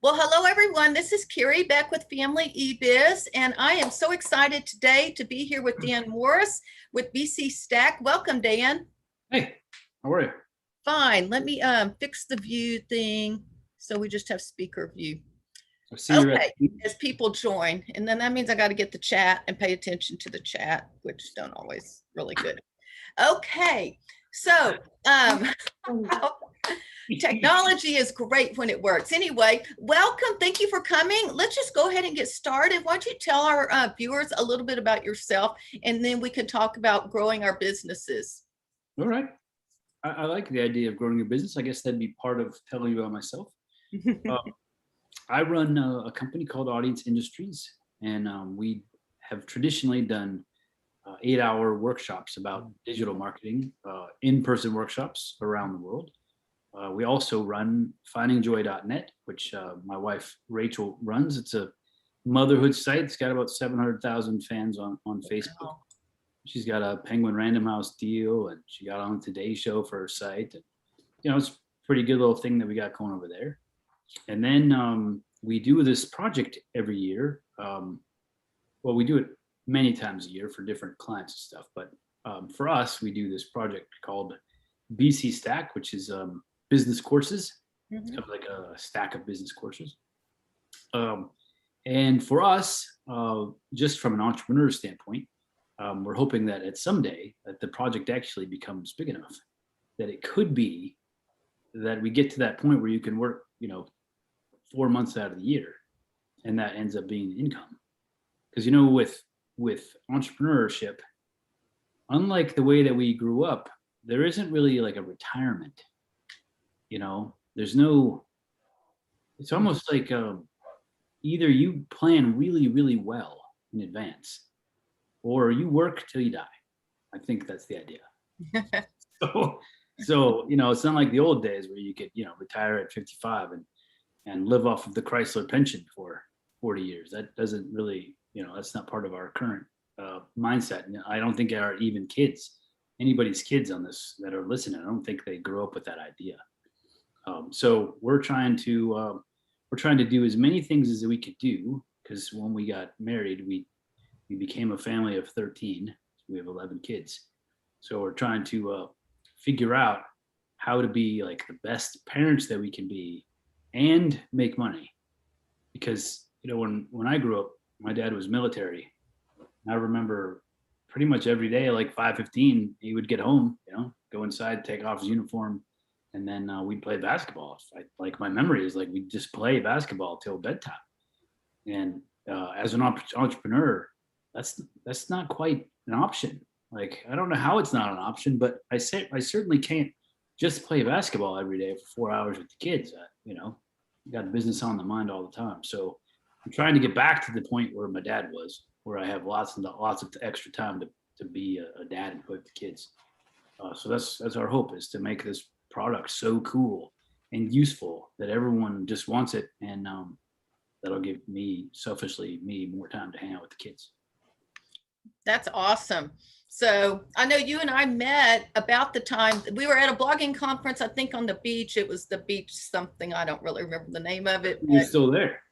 Well, hello everyone. This is Carrie back with Family eBiz, and I am so excited today to be here with Dan Morris with BC Stack. Welcome, Dan. Hey, how are you? Fine. Let me fix the view thing so we just have speaker view. I see you're at. Okay, as people join, and then that means I got to get the chat and pay attention to the chat, which don't always really good. Okay, so technology is great when it works. Anyway, welcome. Thank you for coming. Let's just go ahead and get started. Why don't you tell our viewers a little bit about yourself, and then we can talk about growing our businesses. All right. I like the idea of growing a business. I guess that'd be part of telling you about myself. I run a company called Audience Industries, and we have traditionally done 8-hour workshops about digital marketing, in-person workshops around the world. We also run findingjoy.net, which my wife Rachel runs. It's a motherhood site. It's got about 700,000 fans on Facebook. Wow. She's got a Penguin Random House deal, and she got on Today Show for her site. And, it's a pretty good little thing that we got going over there. And then we do this project every year. Well, we do it many times a year for different clients and stuff. But for us, we do this project called BC Stack, which is business courses. It's kind of like a stack of business courses. And for us, just from an entrepreneur standpoint, we're hoping that at someday that the project actually becomes big enough that it could be that we get to that point where you can work, 4 months out of the year, and that ends up being income. Because with entrepreneurship, unlike the way that we grew up, there isn't really like a retirement. There's no. It's almost like either you plan really, really well in advance, or you work till you die. I think that's the idea. So it's not like the old days where you could retire at 55 and live off of the Chrysler pension for 40 years. That doesn't really, that's not part of our current mindset. And I don't think our even anybody's kids on this that are listening, I don't think they grew up with that idea. So we're trying to do as many things as we could do, because when we got married, we became a family of 13. We have 11 kids. So we're trying to figure out how to be like the best parents that we can be and make money. Because, when I grew up, my dad was military. I remember pretty much every day, like 5:15, he would get home, go inside, take off his uniform, and then we'd play basketball. My memory is like we'd just play basketball till bedtime. And as an entrepreneur, that's not quite an option. Like, I don't know how it's not an option, but I certainly can't just play basketball every day for 4 hours with the kids. You got business on the mind all the time. So I'm trying to get back to the point where my dad was, where I have lots and lots of extra time to be a dad and play with the kids. So that's our hope, is to make this product so cool and useful that everyone just wants it, and that'll give me more time to hang out with the kids. That's awesome. So I know you and I met about the time we were at a blogging conference, I think on the beach. It was the beach something. I don't really remember the name of it. You're still there.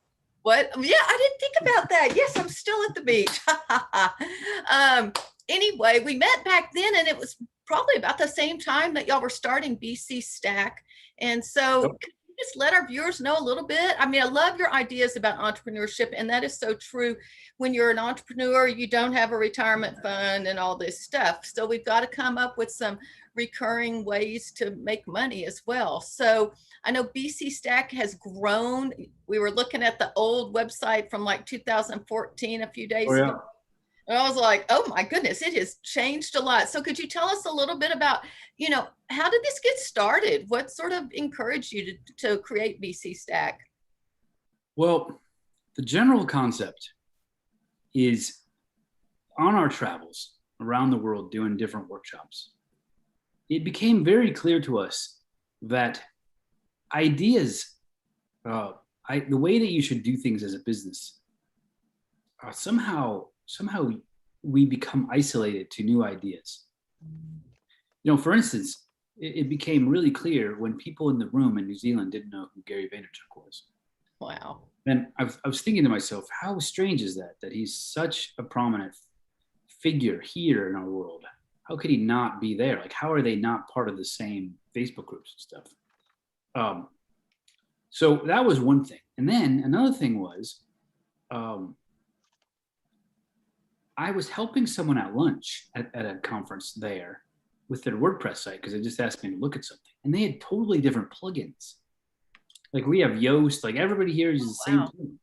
What? Yeah, I didn't think about that. Yes, I'm still at the beach. Anyway, we met back then, and it was probably about the same time that y'all were starting BC Stack. And so could you just let our viewers know a little bit? I mean, I love your ideas about entrepreneurship, and that is so true. When you're an entrepreneur, you don't have a retirement fund and all this stuff. So we've got to come up with some recurring ways to make money as well. So I know BC Stack has grown. We were looking at the old website from like 2014 a few days ago. And I was like, oh my goodness, it has changed a lot. So could you tell us a little bit about, how did this get started? What sort of encouraged you to create BC Stack? Well, the general concept is, on our travels around the world doing different workshops, it became very clear to us that ideas, the way that you should do things as a business, somehow we become isolated to new ideas. For instance, it became really clear when people in the room in New Zealand didn't know who Gary Vaynerchuk was. Wow. And I was thinking to myself, how strange is that, that he's such a prominent figure here in our world? How could he not be there? Like, how are they not part of the same Facebook groups and stuff? Um, so that was one thing. And then another thing was, um, I was helping someone at lunch at a conference there with their WordPress site because they just asked me to look at something, and they had totally different plugins. Like we have Yoast, like everybody here uses the same Wow. plugins.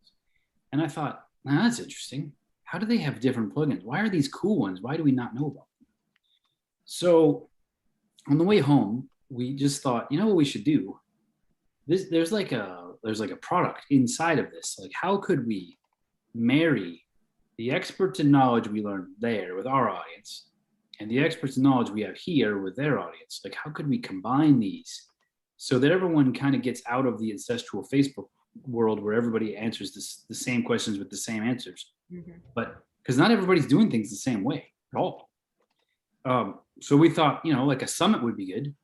And I thought, nah, that's interesting. How do they have different plugins? Why are these cool ones? Why do we not know about them? So on the way home, we just thought, you know what we should do? There's like a product inside of this. Like, how could we marry the experts and knowledge we learned there with our audience and the experts and knowledge we have here with their audience? Like, how could we combine these so that everyone kind of gets out of the ancestral Facebook world where everybody answers the same questions with the same answers? Mhm. But because not everybody's doing things the same way at all. So we thought, like a summit would be good,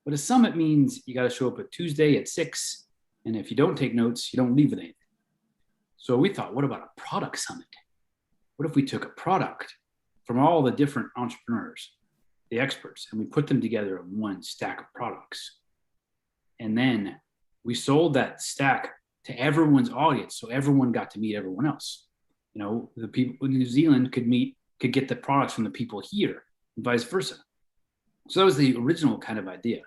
but a summit means you got to show up at Tuesday at 6. And if you don't take notes, you don't leave with anything. So we thought, what about a product summit? What if we took a product from all the different entrepreneurs, the experts, and we put them together in one stack of products? And then we sold that stack to everyone's audience. So everyone got to meet everyone else. The people in New Zealand could get the products from the people here and vice versa. So that was the original kind of idea.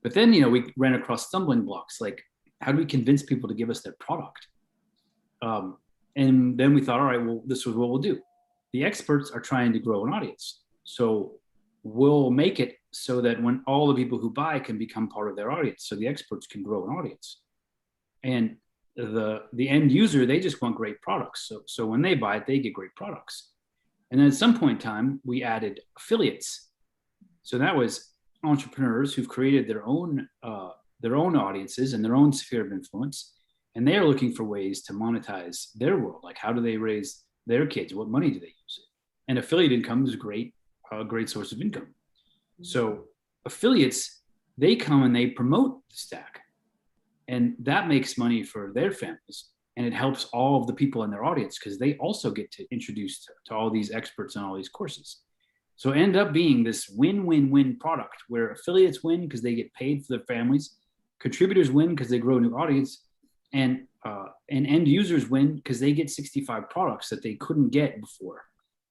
But then, we ran across stumbling blocks. Like, how do we convince people to give us their product? And then we thought, all right, well, this is what we'll do. The experts are trying to grow an audience. So we'll make it so that when all the people who buy can become part of their audience, so the experts can grow an audience. And the end user, they just want great products. So when they buy it, they get great products. And then at some point in time, we added affiliates. So that was entrepreneurs who've created their own audiences and their own sphere of influence. And they are looking for ways to monetize their world. Like, how do they raise their kids? What money do they use? And affiliate income is a great source of income. So affiliates, they come and they promote the stack. And that makes money for their families. And it helps all of the people in their audience because they also get to introduce to all these experts and all these courses. So it ended up being this win-win-win product where affiliates win because they get paid for their families, contributors win because they grow a new audience, and end users win because they get 65 products that they couldn't get before.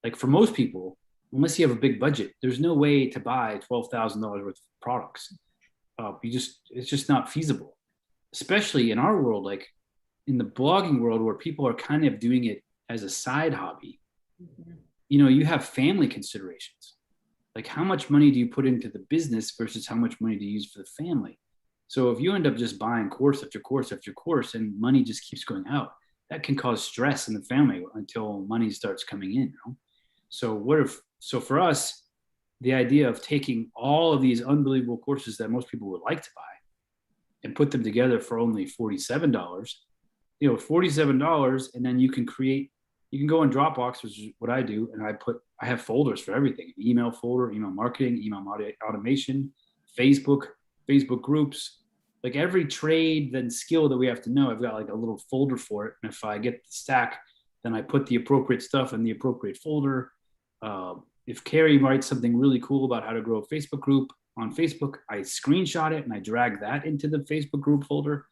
Like, for most people, unless you have a big budget, there's no way to buy $12,000 worth of products. It's just not feasible, especially in our world, like in the blogging world where people are kind of doing it as a side hobby. Mm-hmm. You have family considerations. Like, how much money do you put into the business versus how much money do you use for the family? So if you end up just buying course after course after course and money just keeps going out, that can cause stress in the family until money starts coming in. So for us, the idea of taking all of these unbelievable courses that most people would like to buy and put them together for only $47, $47, and then you can go in Dropbox, which is what I do, and I have folders for everything: email folder, email marketing, email automation, Facebook groups, like every trade and skill that we have to know. I've got like a little folder for it. And if I get the stack, then I put the appropriate stuff in the appropriate folder. If Carrie writes something really cool about how to grow a Facebook group on Facebook, I screenshot it and I drag that into the Facebook group folder.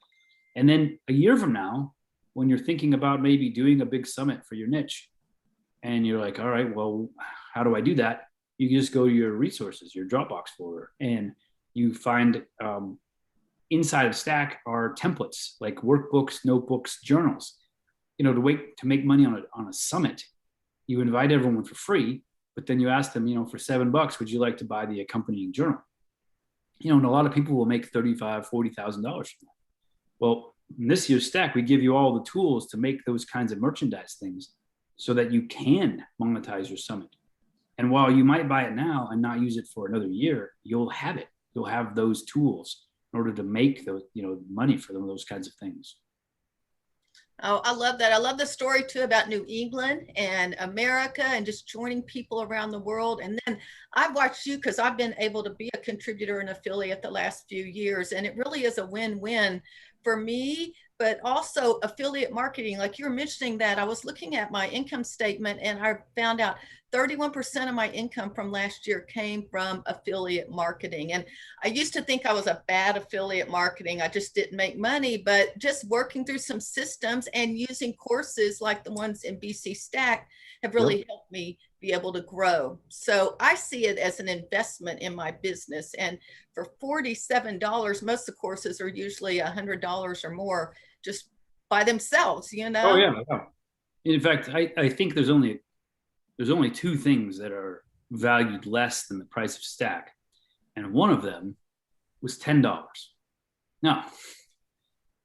And then a year from now, when you're thinking about maybe doing a big summit for your niche and you're like, all right, well, how do I do that? You can just go to your resources, your Dropbox folder, and you find inside of Stack are templates like workbooks, notebooks, journals. To make money on a summit, you invite everyone for free, but then you ask them, for $7, would you like to buy the accompanying journal? And a lot of people will make $35,000, $40,000 from that. Well, in this year's Stack, we give you all the tools to make those kinds of merchandise things so that you can monetize your summit. And while you might buy it now and not use it for another year, you'll have it. You'll have those tools in order to make those, money for them, those kinds of things. Oh, I love that. I love the story too about New England and America and just joining people around the world. And then I've watched you because I've been able to be a contributor and affiliate the last few years. And it really is a win-win for me, but also affiliate marketing. Like you were mentioning that, I was looking at my income statement and I found out 31% of my income from last year came from affiliate marketing. And I used to think I was a bad affiliate marketing. I just didn't make money, but just working through some systems and using courses like the ones in BC Stack have really helped me be able to grow. So I see it as an investment in my business. And for $47, most of the courses are usually $100 or more just by themselves, you know? Oh yeah. In fact, I think there's only two things that are valued less than the price of Stack, and one of them was $10. Now,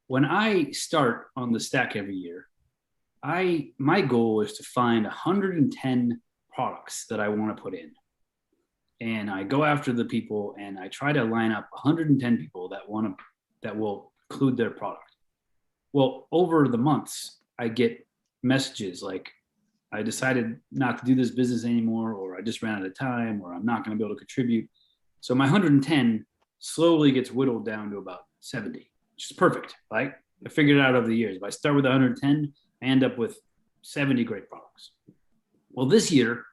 when I start on the Stack every year, my goal is to find 110 products that I want to put in. And I go after the people and I try to line up 110 people that will include their product. Well, over the months, I get messages like, I decided not to do this business anymore, or I just ran out of time, or I'm not going to be able to contribute. So my 110 slowly gets whittled down to about 70, which is perfect, right? I figured it out over the years. If I start with 110, I end up with 70 great products. Well, this year,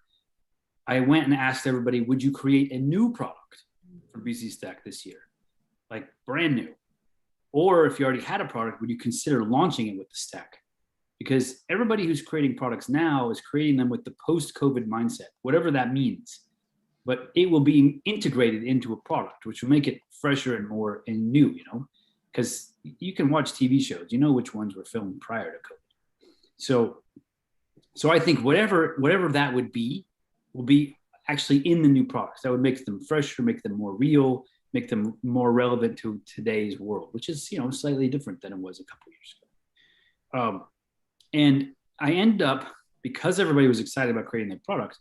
I went and asked everybody, would you create a new product for BC Stack this year? Like brand new. Or if you already had a product, would you consider launching it with the Stack? Because everybody who's creating products now is creating them with the post-COVID mindset, whatever that means. But it will be integrated into a product, which will make it fresher and more and new, you know? Because you can watch TV shows, you know which ones were filmed prior to COVID. So I think whatever that would be, will be actually in the new products. That would make them fresher, make them more real, make them more relevant to today's world, which is, you know, slightly different than it was a couple of years ago. And I end up, because everybody was excited about creating their products,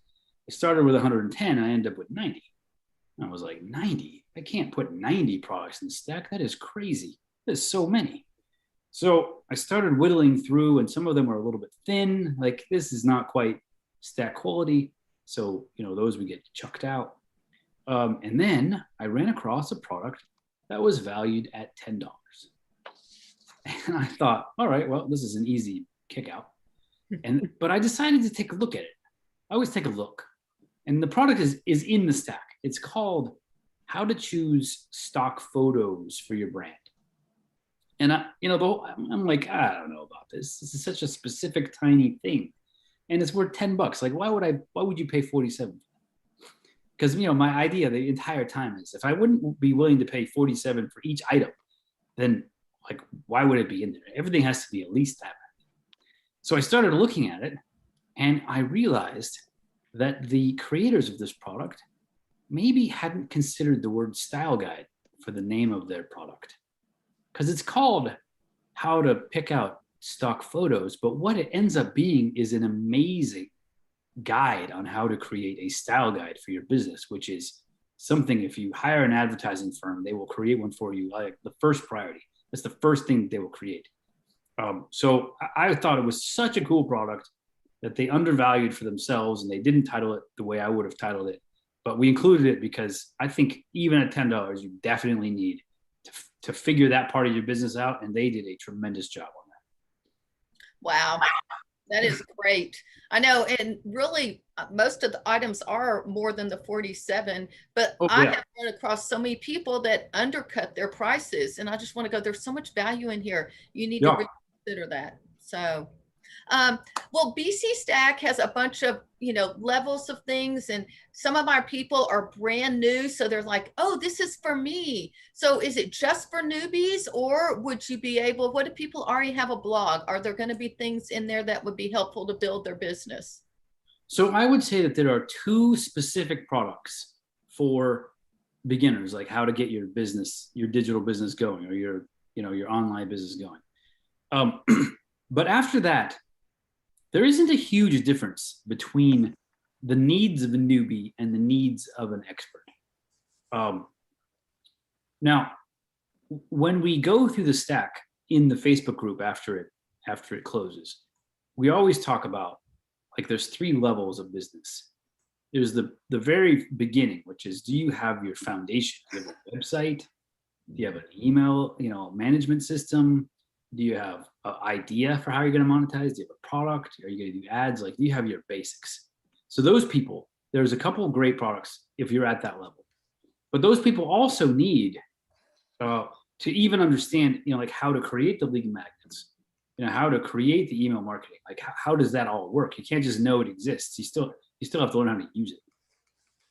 I started with 110, I ended up with 90. And I was like, 90? I can't put 90 products in Stack. That is crazy. There's so many. So I started whittling through, and some of them were a little bit thin. Like, this is not quite Stack quality. So, you know, those would get chucked out. And then I ran across a product that was valued at $10. And I thought, all right, well, this is an easy kick out. But I decided to take a look at it. I always take a look. And the product is in the Stack. It's called How to Choose Stock Photos for Your Brand. And I'm like, I don't know about this. This is such a specific, tiny thing. And it's worth $10. Like, why would you pay 47? Because, you know, my idea the entire time is, if I wouldn't be willing to pay 47 for each item, then like, why would it be in there? Everything has to be at least that. So I started looking at it, and I realized that the creators of this product maybe hadn't considered the word style guide for the name of their product. Because it's called How to Pick Out Stock Photos, but what it ends up being is an amazing guide on how to create a style guide for your business, which is something, if you hire an advertising firm, they will create one for you, like the first priority. That's the first thing they will create. So I thought it was such a cool product that they undervalued for themselves, and they didn't title it the way I would have titled it. But we included it because I think even at $10, you definitely need to figure that part of your business out, and they did a tremendous job on that. Wow. That is great. I know. And really, most of the items are more than the 47, but I have run across so many people that undercut their prices. And I just want to go, there's so much value in here. You need to consider that. So, well, BC Stack has a bunch of, you know, levels of things, and some of our people are brand new. So they're like, oh, this is for me. So is it just for newbies, or would you be able, what if people already have a blog? Are there going to be things in there that would be helpful to build their business? So I would say that there are two specific products for beginners, like how to get your business, your digital business going, or your online business going. But after that, there isn't a huge difference between the needs of a newbie and the needs of an expert. Now, when we go through the Stack in the Facebook group after it closes, we always talk about, like, there's three levels of business. There's the very beginning, which is, do you have your foundation? Do you have a website? Do you have an email, management system? Do you have an idea for how you're going to monetize? Do you have a product? Are you going to do ads? Like, do you have your basics? So those people, there's a couple of great products if you're at that level. But those people also need to even understand, like how to create the lead magnets, how to create the email marketing. Like, how does that all work? You can't just know it exists. You still have to learn how to use it.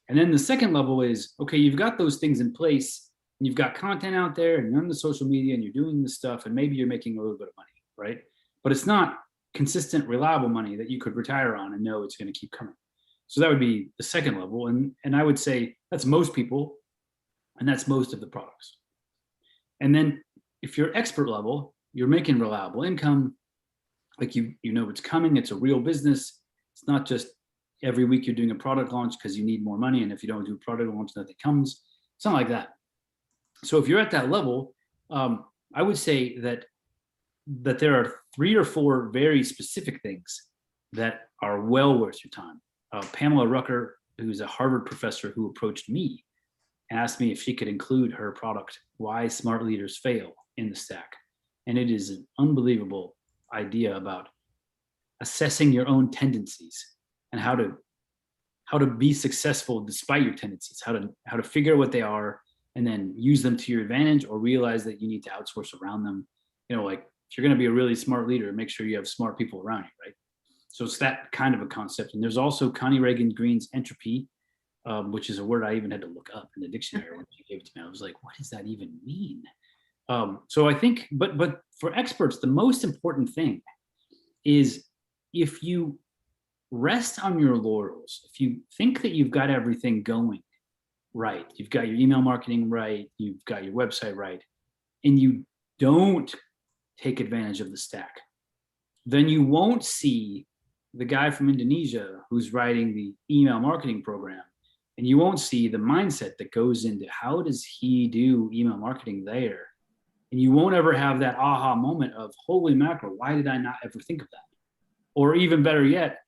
And then the second level is, okay, you've got those things in place. You've got content out there and you're on the social media and you're doing this stuff and maybe you're making a little bit of money, right? But it's not consistent, reliable money that you could retire on and know it's going to keep coming. So that would be the second level. And I would say that's most people and that's most of the products. And then if you're expert level, you're making reliable income, like you know it's coming, it's a real business. It's not just every week you're doing a product launch because you need more money. And if you don't do a product launch, nothing comes. It's not like that. So if you're at that level, I would say that there are 3 or 4 very specific things that are well worth your time. Pamela Rucker, who's a Harvard professor who approached me, asked me if she could include her product, Why Smart Leaders Fail, in the stack. And it is an unbelievable idea about assessing your own tendencies and how to be successful despite your tendencies, how to figure out what they are and then use them to your advantage or realize that you need to outsource around them. Like if you're going to be a really smart leader, make sure you have smart people around you, right? So it's that kind of a concept. And there's also Connie Reagan Green's entropy, which is a word I even had to look up in the dictionary when she gave it to me. I was like, what does that even mean? So I think, but for experts, the most important thing is if you rest on your laurels, if you think that you've got everything going right, you've got your email marketing right, you've got your website right, and you don't take advantage of the stack, then you won't see the guy from Indonesia who's writing the email marketing program, and you won't see the mindset that goes into how does he do email marketing there. And you won't ever have that aha moment of, holy mackerel, why did I not ever think of that? Or even better yet,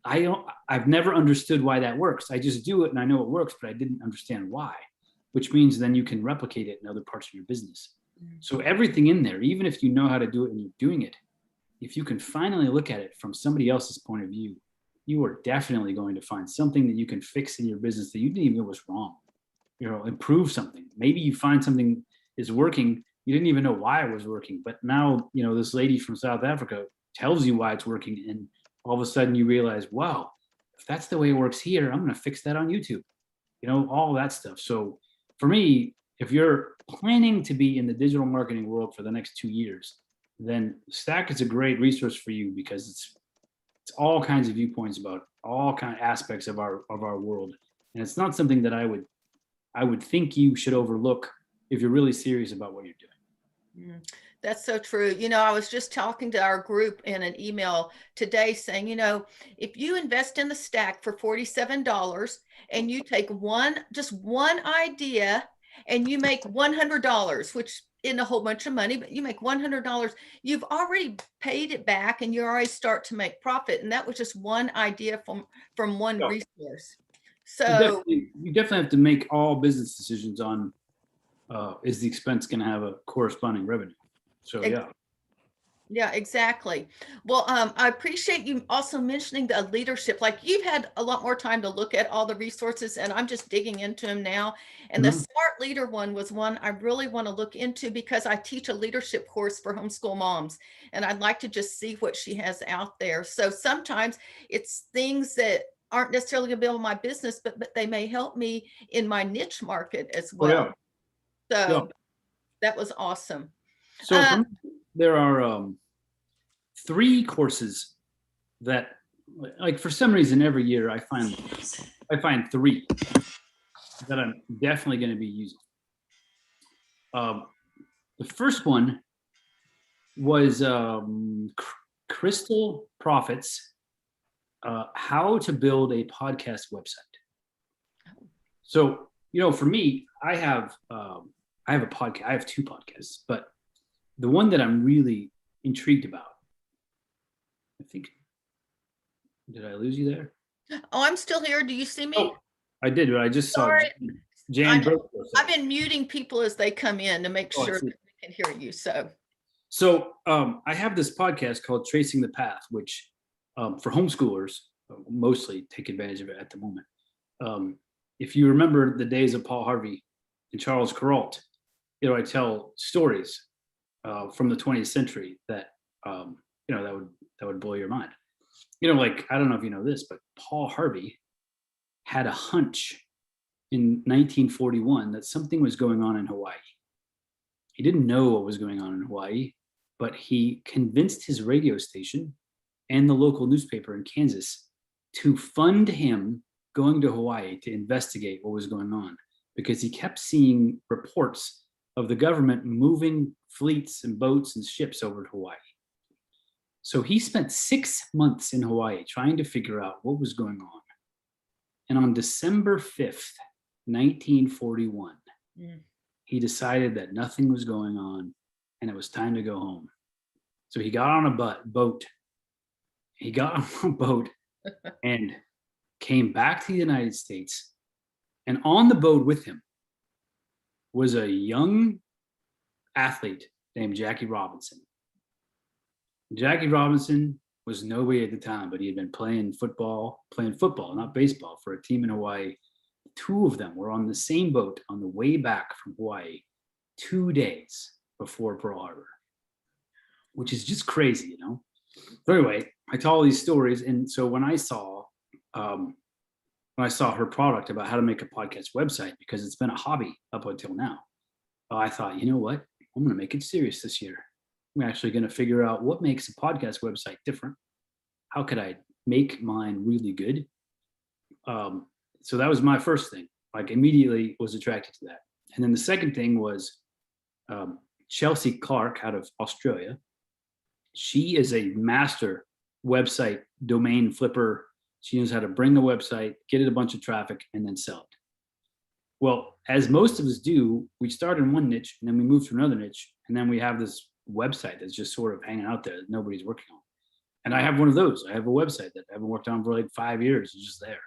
I've never understood why that works. I just do it and I know it works, but I didn't understand why, which means then you can replicate it in other parts of your business. So everything in there, even if you know how to do it and you're doing it, if you can finally look at it from somebody else's point of view, you are definitely going to find something that you can fix in your business that you didn't even know was wrong. Improve something. Maybe you find something is working. You didn't even know why it was working, but now, this lady from South Africa tells you why it's working. And all of a sudden you realize, wow, if that's the way it works here, I'm going to fix that on YouTube, all that stuff. So for me, if you're planning to be in the digital marketing world for the next 2 years, then Stack is a great resource for you because it's all kinds of viewpoints about all kind of aspects of our world. And it's not something that I would think you should overlook if you're really serious about what you're doing. That's so true. I was just talking to our group in an email today saying, if you invest in the stack for $47 and you take just one idea and you make $100, which isn't a whole bunch of money, but you make $100, you've already paid it back and you already start to make profit. And that was just one idea from one resource. So you definitely have to make all business decisions on, is the expense going to have a corresponding revenue? So yeah. Yeah, exactly. Well, I appreciate you also mentioning the leadership. Like you've had a lot more time to look at all the resources and I'm just digging into them now. And the Smart Leader one was one I really want to look into because I teach a leadership course for homeschool moms and I'd like to just see what she has out there. So sometimes it's things that aren't necessarily going to build my business, but they may help me in my niche market as well. So that was awesome. So there are 3 courses that, like, for some reason every year I find 3 that I'm definitely going to be using. The first one was Crystal Profits, How to Build a Podcast Website. So, for me, I have a podcast. I have 2 podcasts, but the one that I'm really intrigued about, I think, did I lose you there? Oh, I'm still here. Do you see me? Oh, I did, but I just saw. Jan broke. I've been muting people as they come in to make Oh, I sure see. that we can hear you. So So I have this podcast called Tracing the Path, which for homeschoolers mostly take advantage of it at the moment. If you remember the days of Paul Harvey and Charles Kuralt, I tell stories from the 20th century that that would blow your mind. Like, I don't know if you know this, but Paul Harvey had a hunch in 1941 that something was going on in Hawaii. He didn't know what was going on in Hawaii, but he convinced his radio station and the local newspaper in Kansas to fund him going to Hawaii to investigate what was going on, because he kept seeing reports of the government moving fleets and boats and ships over to Hawaii. So he spent 6 months in Hawaii trying to figure out what was going on. And on December 5th, 1941, he decided that nothing was going on and it was time to go home. So he got on a boat. He got on a boat and came back to the United States. And on the boat with him was a young athlete named Jackie Robinson. Jackie Robinson was nobody at the time, but he had been playing football, not baseball, for a team in Hawaii. Two of them were on the same boat on the way back from Hawaii 2 days before Pearl Harbor, which is just crazy, So anyway, I tell all these stories, and so when I saw her product about how to make a podcast website, because it's been a hobby up until now, I thought, you know what? I'm going to make it serious this year. I'm actually going to figure out what makes a podcast website different. How could I make mine really good? So that was my first thing. Like, immediately was attracted to that. And then the second thing was Chelsea Clark out of Australia. She is a master website domain flipper. She knows how to bring a website, get it a bunch of traffic, and then sell it. Well, as most of us do, we start in one niche and then we move to another niche, and then we have this website that's just sort of hanging out there that nobody's working on. And I have one of those. I have a website that I haven't worked on for like 5 years. It's just there.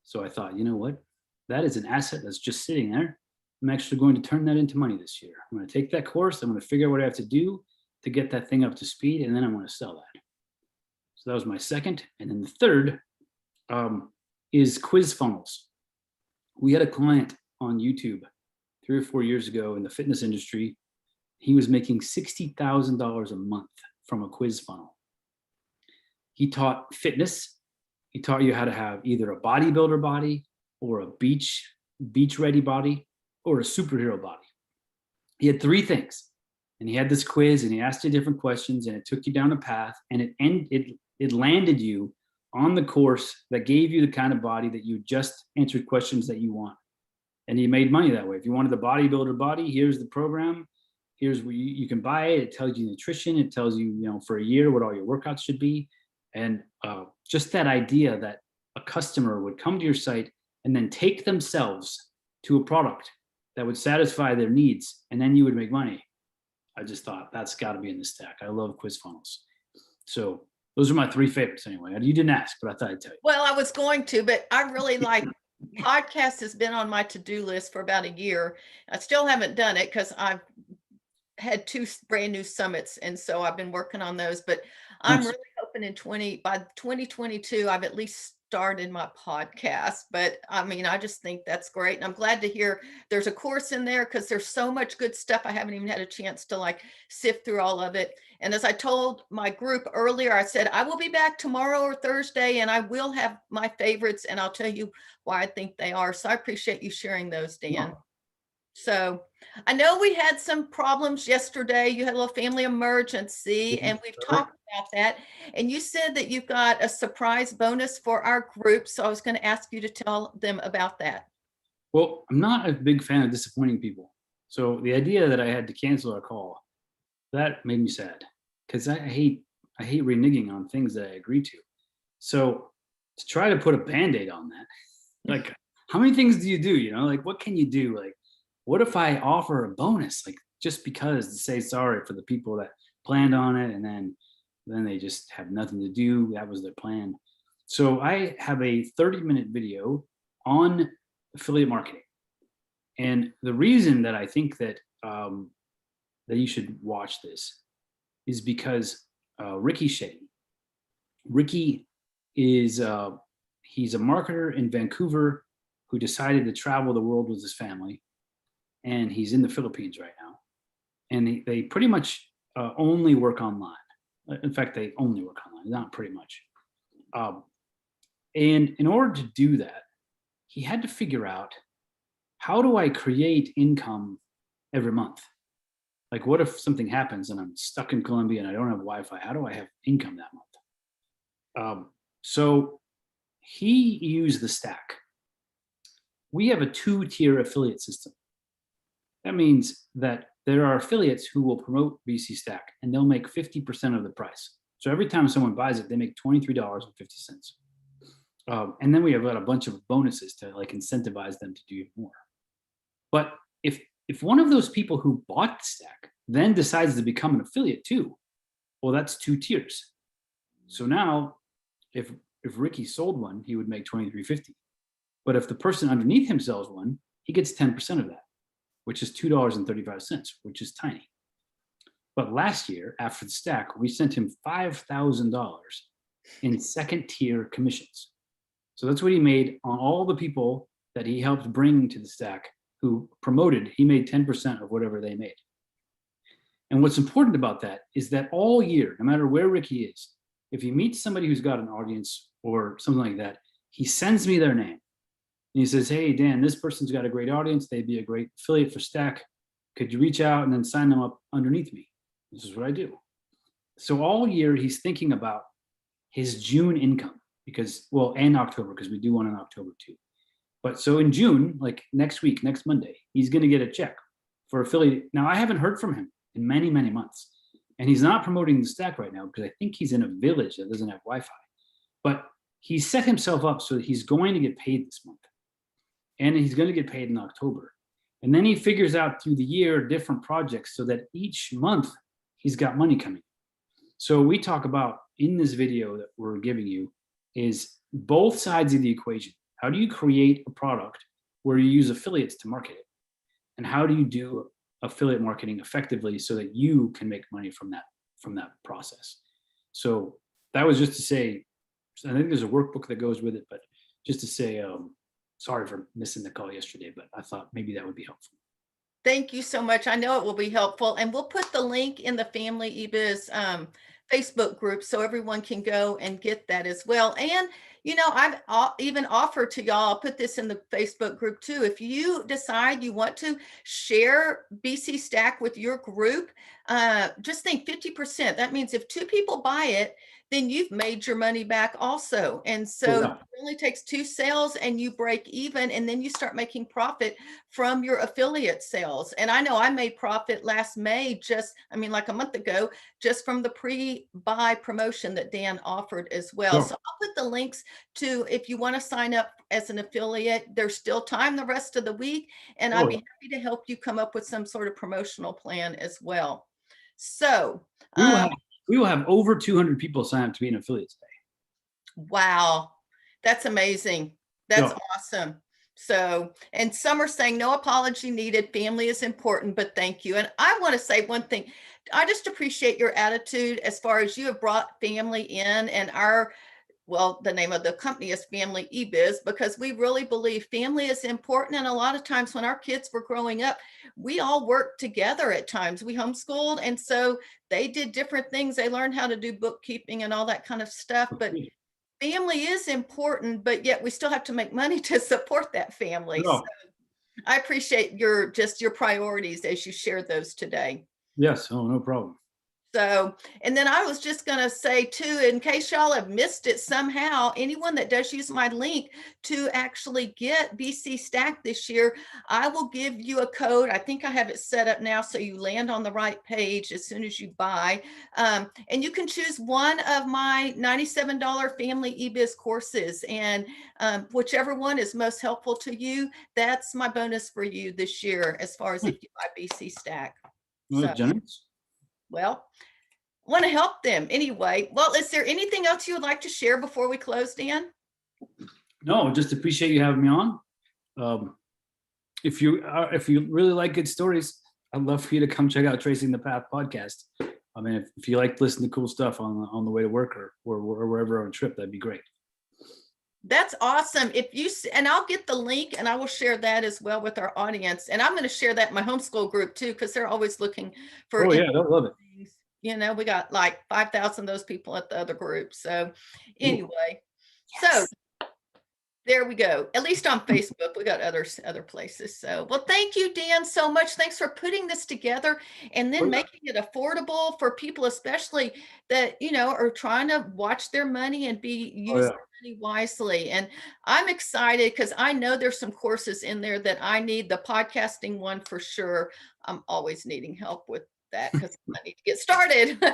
So I thought, you know what? That is an asset that's just sitting there. I'm actually going to turn that into money this year. I'm going to take that course. I'm going to figure out what I have to do to get that thing up to speed, and then I'm going to sell that. So that was my second. And then the third is quiz funnels. We had a client on YouTube 3 or 4 years ago in the fitness industry. He was making $60,000 a month from a quiz funnel. He taught fitness. He taught you how to have either a bodybuilder body or a beach ready body or a superhero body. He had 3 things, and he had this quiz, and he asked you different questions, and it took you down a path, and it landed you on the course that gave you the kind of body that you just answered questions that you want. And you made money that way. If you wanted the bodybuilder body, here's the program. Here's where you can buy it. It tells you nutrition. It tells you, for a year what all your workouts should be. And just that idea that a customer would come to your site and then take themselves to a product that would satisfy their needs, and then you would make money. I just thought that's got to be in the stack. I love quiz funnels. So those are my 3 favorites anyway. You didn't ask, but I thought I'd tell you. Well, I was going to, but I really like podcast has been on my to-do list for about a year. I still haven't done it because I've had 2 brand new summits, and so I've been working on those. But I'm Nice. really hoping by 2022, I've at least started my podcast. But I mean, I just think that's great, and I'm glad to hear there's a course in there, because there's so much good stuff. I haven't even had a chance to like sift through all of it. And as I told my group earlier, I said I will be back tomorrow or Thursday, and I will have my favorites, and I'll tell you why I think they are. So I appreciate you sharing those, Dan. Wow. So I know we had some problems yesterday. You had a little family emergency, and we've talked about that. And you said that you've got a surprise bonus for our group. So I was going to ask you to tell them about that. Well, I'm not a big fan of disappointing people. So the idea that I had to cancel our call, that made me sad, because I hate reneging on things that I agree to. So to try to put a Band-Aid on that, like, how many things do you do? Like, what can you do? Like, what if I offer a bonus, like, just because, to say sorry for the people that planned on it, and then they just have nothing to do. That was their plan. So I have a 30-minute video on affiliate marketing. And the reason that I think that that you should watch this is because Ricky Shea. Ricky is he's a marketer in Vancouver who decided to travel the world with his family, and he's in the Philippines right now. And they pretty much only work online. In fact, they only work online, not pretty much. And in order to do that, he had to figure out, how do I create income every month? Like, what if something happens and I'm stuck in Colombia and I don't have Wi-Fi? How do I have income that month? So he used the Stack. We have a 2-tier affiliate system. That means that there are affiliates who will promote BC Stack and they'll make 50% of the price. So every time someone buys it, they make $23.50. And then we have got a bunch of bonuses to like incentivize them to do more. But if one of those people who bought the Stack then decides to become an affiliate too, well, that's 2 tiers. So now if Ricky sold one, he would make $23.50. But if the person underneath him sells one, he gets 10% of that, which is $2.35, which is tiny. But last year, after the Stack, we sent him $5,000 in 2nd-tier commissions. So that's what he made on all the people that he helped bring to the Stack who promoted. He made 10% of whatever they made. And what's important about that is that all year, no matter where Ricky is, if he meets somebody who's got an audience or something like that, he sends me their name. And he says, hey, Dan, this person's got a great audience. They'd be a great affiliate for Stack. Could you reach out and then sign them up underneath me? This is what I do. So all year he's thinking about his June income because, well, and October, because we do one in October too. But so in June, like next week, next Monday, he's going to get a check for affiliate. Now, I haven't heard from him in many, many months. And he's not promoting the Stack right now because I think he's in a village that doesn't have Wi-Fi. But he set himself up so that he's going to get paid this month. And he's going to get paid in October. And then he figures out through the year different projects so that each month he's got money coming. So we talk about in this video that we're giving you is both sides of the equation. How do you create a product where you use affiliates to market it? And how do you do affiliate marketing effectively so that you can make money from that process? So that was just to say, I think there's a workbook that goes with it, but just to say, sorry for missing the call yesterday, but I thought maybe that would be helpful. Thank you so much. I know it will be helpful. And we'll put the link in the Family eBiz Facebook group so everyone can go and get that as well. And, you know, I've even offered to y'all, I'll put this in the Facebook group too. If you decide you want to share BC Stack with your group, just think 50%. That means if 2 people buy it, then you've made your money back also. And so Yeah. it only takes 2 sales and you break even, and then you start making profit from your affiliate sales. And I know I made profit last May, like a month ago, just from the pre-buy promotion that Dan offered as well. Sure. So I'll put the links to, if you want to sign up as an affiliate, there's still time the rest of the week, and I'd be happy to help you come up with some sort of promotional plan as well. So we will have over 200 people sign up to be an affiliate today. Wow, that's amazing. That's awesome. So, and some are saying no apology needed. Family is important, but thank you. And I want to say one thing. I just appreciate your attitude as far as you have brought family in, and the name of the company is Family eBiz, because we really believe family is important. And a lot of times when our kids were growing up, we all worked together at times. We homeschooled. And so they did different things. They learned how to do bookkeeping and all that kind of stuff. But family is important, but yet we still have to make money to support that family. No. So I appreciate your priorities as you shared those today. Yes. Oh, no problem. So, and then I was just going to say too, in case y'all have missed it somehow, anyone that does use my link to actually get BC Stack this year, I will give you a code. I think I have it set up now so you land on the right page as soon as you buy. And you can choose one of my $97 Family eBiz courses, and whichever one is most helpful to you, that's my bonus for you this year as far as if you buy BC Stack. Well, generous. Well, want to help them anyway. Well, is there anything else you would like to share before we close, Dan? No, just appreciate you having me on. if you really like good stories, I'd love for you to come check out Tracing the Path podcast. I mean, if you like listening to cool stuff on the way to work or wherever on a trip, that'd be great. That's awesome. If you, and I'll get the link and I will share that as well with our audience. And I'm going to share that in my homeschool group too, because they're always looking for. Oh yeah, they'll love it. You know, we got like 5,000 of those people at the other group. So anyway, yes. So there we go. At least on Facebook, we got other places. So, well, thank you, Dan, so much. Thanks for putting this together and then making it affordable for people, especially that, you know, are trying to watch their money and be using money wisely. And I'm excited because I know there's some courses in there that I need. The podcasting one for sure. I'm always needing help with that because I need to get started.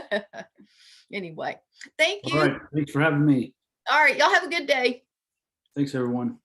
Anyway, thank you. All right. Thanks for having me. All right. Y'all have a good day. Thanks, everyone.